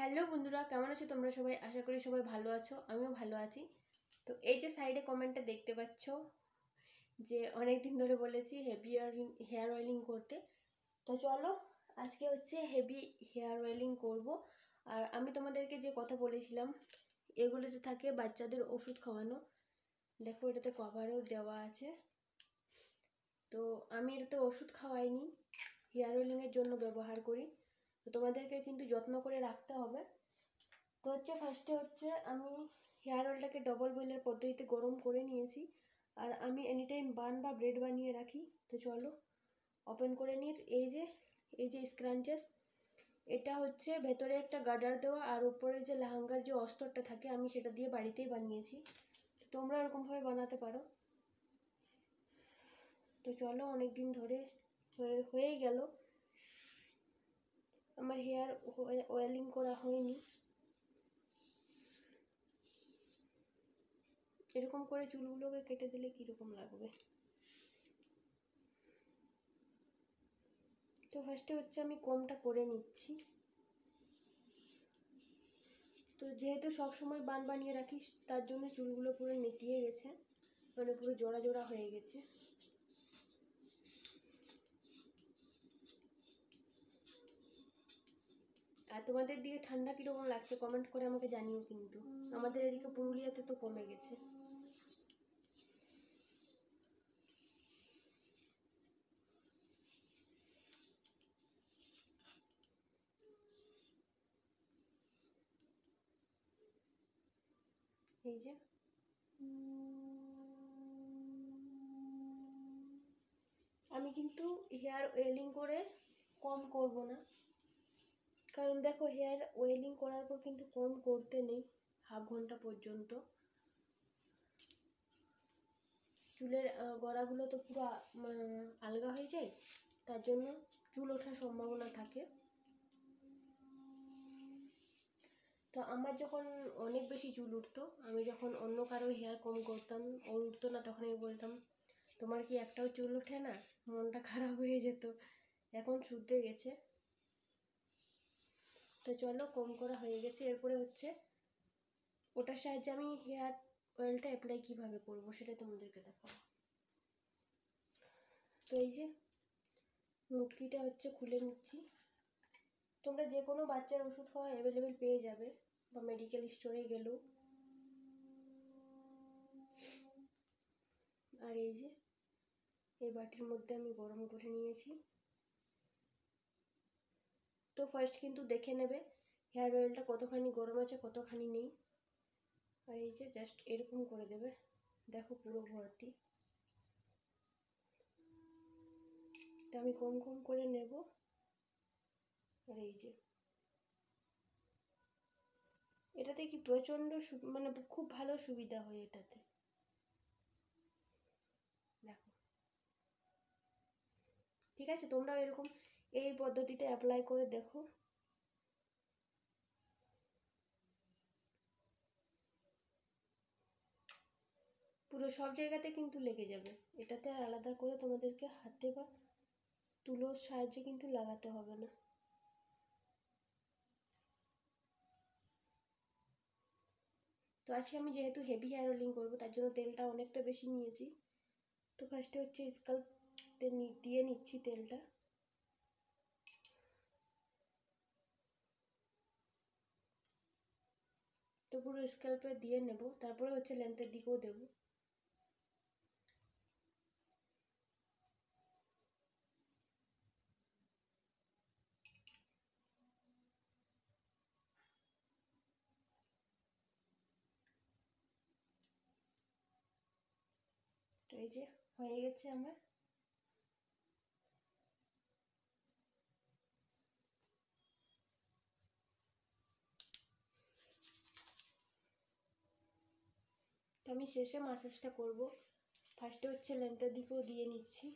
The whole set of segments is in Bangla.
হ্যালো বন্ধুরা, কেমন আছো তোমরা সবাই? আশা করি সবাই ভালো আছো, আমিও ভালো আছি। তো এই যে সাইডে কমেন্টটা দেখতে পাচ্ছ যে অনেক দিন ধরে বলেছি হেভি হেয়ার অয়েলিং করতে। তো চলো আজকে হচ্ছে হেভি হেয়ার অয়েলিং করব। আর আমি তোমাদেরকে যে কথা বলেছিলাম, এগুলো যে থাকে বাচ্চাদের ওষুধ খাওয়ানো, দেখো এটাতে কভারও দেওয়া আছে। তো আমি এটাতে ওষুধ খাওয়াইনি, হেয়ার অয়েলিংয়ের জন্য ব্যবহার করি। তো তোমাদেরকে কিন্তু যত্ন করে রাখতে হবে। তো হচ্ছে ফার্স্টে হচ্ছে আমি হেয়ার অয়েলটাকে ডবল বয়েলের পদ্ধতিতে গরম করে নিয়েছি। আর আমি এনি টাইম বান বা ব্রেড বানিয়ে রাখি। তো চলো ওপেন করে নিই। এই যে স্ক্রাঞ্চেস, এটা হচ্ছে ভেতরে একটা গার্ডার দেওয়া, আর উপরে যে লেহেঙ্গার যে অস্তরটা থাকে আমি সেটা দিয়ে বাড়িতেই বানিয়েছি। তোমরা এরকমভাবে বানাতে পারো। তো চলো, অনেক দিন ধরে হয়ে গেল আমার হেয়ার অয়েলিং করা হয়নি। এরকম করে চুলগুলোকে কেটে দিলে কীরকম লাগবে। তো ফার্স্টে হচ্ছে আমি কোমটা করে নিচ্ছি। তো যেহেতু সব সময় বান বানিয়ে রাখিস, তার জন্য চুলগুলো পুরো নেতিয়ে গেছে, মানে পুরো জোড়া জোড়া হয়ে গেছে। আর তোমাদের দিকে ঠান্ডা কীরকম লাগছে কমেন্ট করে আমাকে জানিও কিন্তু। আমাদের এদিকে পুরুলিয়াতে তো কমে গেছে। এই যে আমি কিন্তু হেয়ার অয়েলিং করে কম করব না, কারণ দেখো হেয়ার অয়েলিং করার পর কিন্তু কম করতে নেই হাফ ঘন্টা পর্যন্ত। চুলের গোড়াগুলো তো পুরো আলগা হয়ে যায়, তার জন্য চুল ওঠার সম্ভাবনা থাকে। তো আমার যখন অনেক বেশি চুল উঠতো, আমি যখন অন্য কারো হেয়ার কম করতাম, ওর উঠতো না, তখন আমি বলতাম তোমার কি একটাও চুল ওঠে না? মনটা খারাপ হয়ে যেত। এখন শুধরে গেছে। তো চলো, কম করা হয়ে গেছে। এরপরে হচ্ছে ওটার সাহায্যে আমি হেয়ার অয়েলটা অ্যাপ্লাই কীভাবে করবো সেটা তোমাদেরকে দেখাবো। তো এই যে মুটকিটা হচ্ছে খুলে নিচ্ছি। তোমরা যে কোনো বাচ্চার ওষুধ খাওয়া অ্যাভেলেবেল পেয়ে যাবে, বা মেডিকেল স্টোরে গেলেও। আর এই যে এই বাটির মধ্যে আমি গরম করে নিয়েছি। তো ফার্স্ট কিন্তু দেখে নেবে হেয়ার অয়েলটা কতখানি গরম আছে কতখানি নেই। আর এই যে জাস্ট এরকম করে দেবে, দেখো পুরো ভর্তি। তো আমি কম কম করে নেব। আর এই যে এটাতে কি প্রচণ্ড মানে খুব ভালো সুবিধা হয় এটাতে। দেখো, ঠিক আছে, তোমরাও এরকম এই পদ্ধতিটা অ্যাপ্লাই করে দেখো। পুরো সব জায়গাতে কিন্তু লেগে যাবে, এটাতে আর আলাদা করে তোমাদেরকে হাতে বা তুলোর সাহায্যে কিন্তু লাগাতে হবে না। তো আজকে আমি যেহেতু হেভি হেয়ার অয়েলিং করবো, তার জন্য তেলটা অনেকটা বেশি নিয়েছি। তো ফার্স্টে হচ্ছে স্কাল্পতে দিয়ে নিচ্ছি তেলটা। তো পুরো স্কাল্পে দিয়ে নেব, তারপরে হচ্ছে লেন্থের দিকেও দেবো। তো এই যে হয়ে গেছে আমার। তো আমি শেষে মাসাজটা করব। ফার্স্টে হচ্ছে লেন্থের দিকেও দিয়ে নিচ্ছি।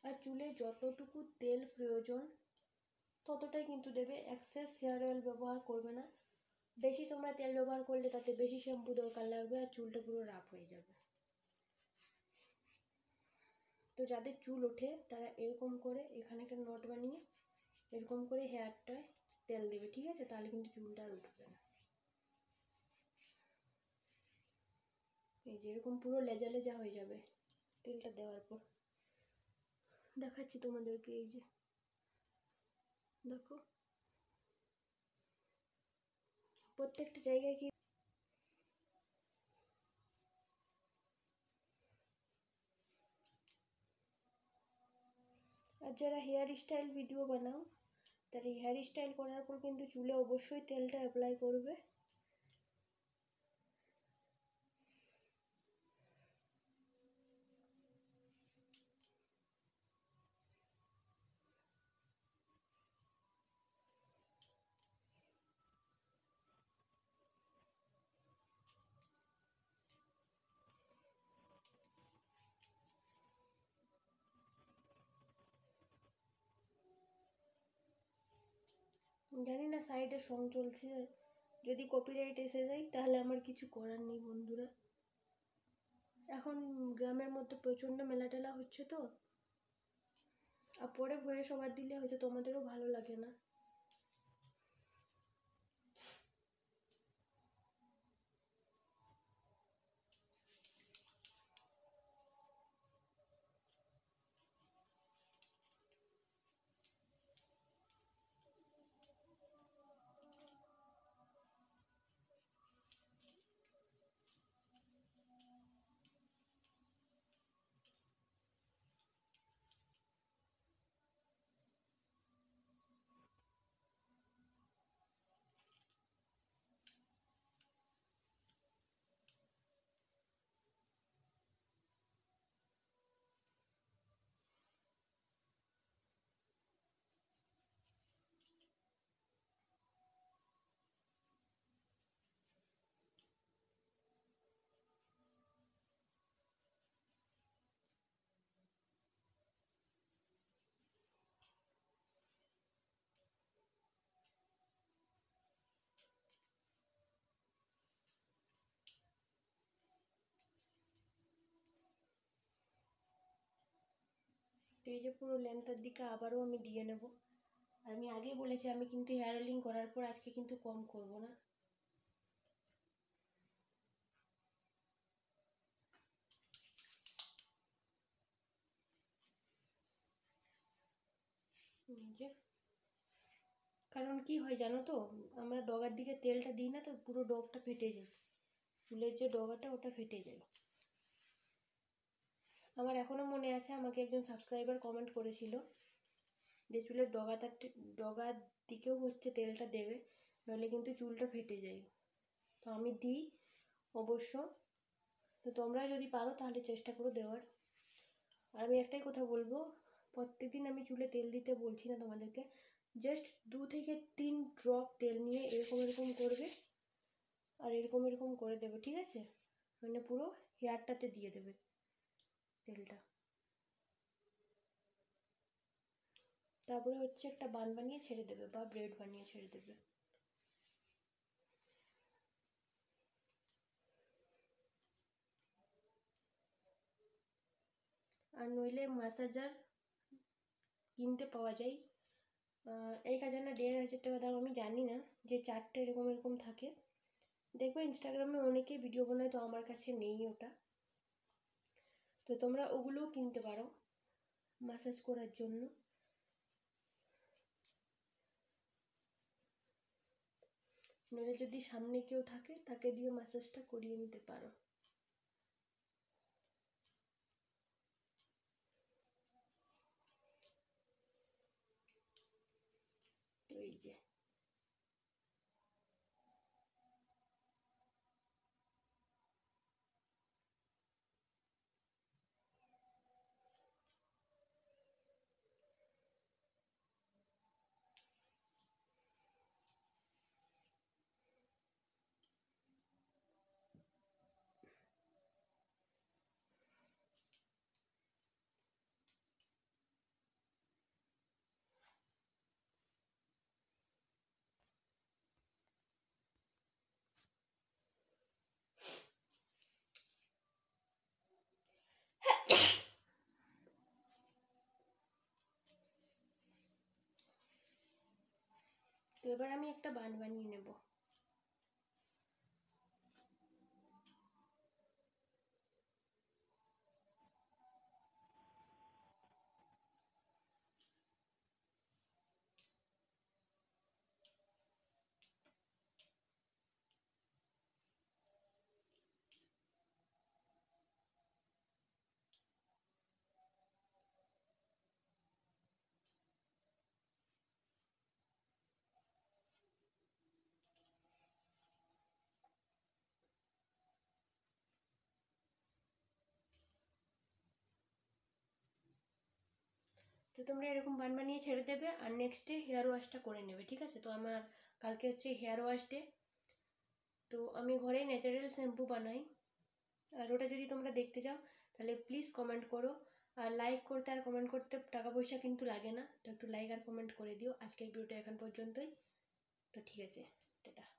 আর চুলে যতটুকু তেল প্রয়োজন ততটাই কিন্তু দেবে, এক্সেস হেয়ার অয়েল ব্যবহার করবে না। বেশি তোমরা তেল ব্যবহার করলে তাতে বেশি শ্যাম্পু দরকার লাগবে আর চুলটা পুরো রাফ হয়ে যাবে। তো যাদের চুল ওঠে তারা এরকম করে এখানে একটা নট বানিয়ে এরকম করে হেয়ারটায় তেল দেবে, ঠিক আছে? তাহলে কিন্তু চুলটা আর উঠবে না। এই যে এরকম পুরো লেজা লেজা হয়ে যাবে তেলটা দেওয়ার পর। দেখাচ্ছি তোমাদেরকে, এই যে দেখো প্রত্যেকটা জায়গায় কি। আর যারা হেয়ার স্টাইল ভিডিও বানাও তারা হেয়ার স্টাইল করার পর কিন্তু চুলে অবশ্যই তেলটা অ্যাপ্লাই করবে। জানি না সাইডে সং চলছে, যদি কপিরাইট এসে যায় তাহলে আমার কিছু করার নেই বন্ধুরা। এখন গ্রামের মধ্যে প্রচণ্ড মেলা টেলা হচ্ছে, তো আর পরে ভয়ে সবার দিলে হয়তো তোমাদেরও ভালো লাগে না। তো এই যে পুরো লেন্থের দিকে আবারও আমি দিয়ে নেব। আর আমি আগেই বলেছি আমি কিন্তু হেয়ার অয়েলিং করার পর আজকে কিন্তু কম করব না। যে কারণ কি হয় জানো তো, আমরা ডগার দিকে তেলটা দিই না, তো পুরো ডগটা ফেটে যায়, চুলের যে ডগাটা ওটা ফেটে যায়। আমার এখনও মনে আছে আমাকে একজন সাবস্ক্রাইবার কমেন্ট করেছিল যে চুলের ডগার দিকেও হচ্ছে তেলটা দেবে, নাহলে কিন্তু চুলটা ফেটে যায়। তো আমি দিই অবশ্য, তো তোমরা যদি পারো তাহলে চেষ্টা করো দেওয়ার। আর আমি একটাই কথা বলবো, প্রত্যেকদিন আমি চুলে তেল দিতে বলছি না তোমাদেরকে, জাস্ট 2 থেকে 3 ড্রপ তেল নিয়ে এরকম এরকম করবে আর এরকম এরকম করে দেবে, ঠিক আছে? মানে পুরো হেয়ারটাতে দিয়ে দেবে তেলটা। তারপরে হচ্ছে একটা বান বানিয়ে ছেড়ে দেবে বা ব্রেড বানিয়ে ছেড়ে দেবে। আর নইলে ম্যাসাজার কিনতে পাওয়া যায়, 1,000 না 1,500 টাকা দাম, আমি জানি না, যে 4টে এরকম এরকম থাকে। দেখবে ইনস্টাগ্রামে অনেকেই ভিডিও বানায়, তো আমার কাছে নেই ওটা। তো তোমরা ওগুলোও কিনতে পারো ম্যাসাজ করার জন্য। নইলে যদি সামনে কেউ থাকে তাকে দিয়ে ম্যাসাজটা করিয়ে নিতে পারো। তো এই যে তো এবার আমি একটা বান বানিয়ে নেব। তো তোমরা এরকম বান বানিয়ে ছেড়ে দেবে, আর নেক্সট ডে হেয়ার ওয়াশটা করে নেবে, ঠিক আছে? তো আমার কালকে হচ্ছে হেয়ার ওয়াশ ডে, তো আমি ঘরেই ন্যাচারাল শ্যাম্পু বানাই, আর ওটা যদি তোমরা দেখতে চাও তাহলে প্লিজ কমেন্ট করো। আর লাইক করতে আর কমেন্ট করতে টাকা পয়সা কিন্তু লাগে না, তো একটু লাইক আর কমেন্ট করে দিও। আজকের ভিডিওটা এখন পর্যন্তই, তো ঠিক আছে, টাটা।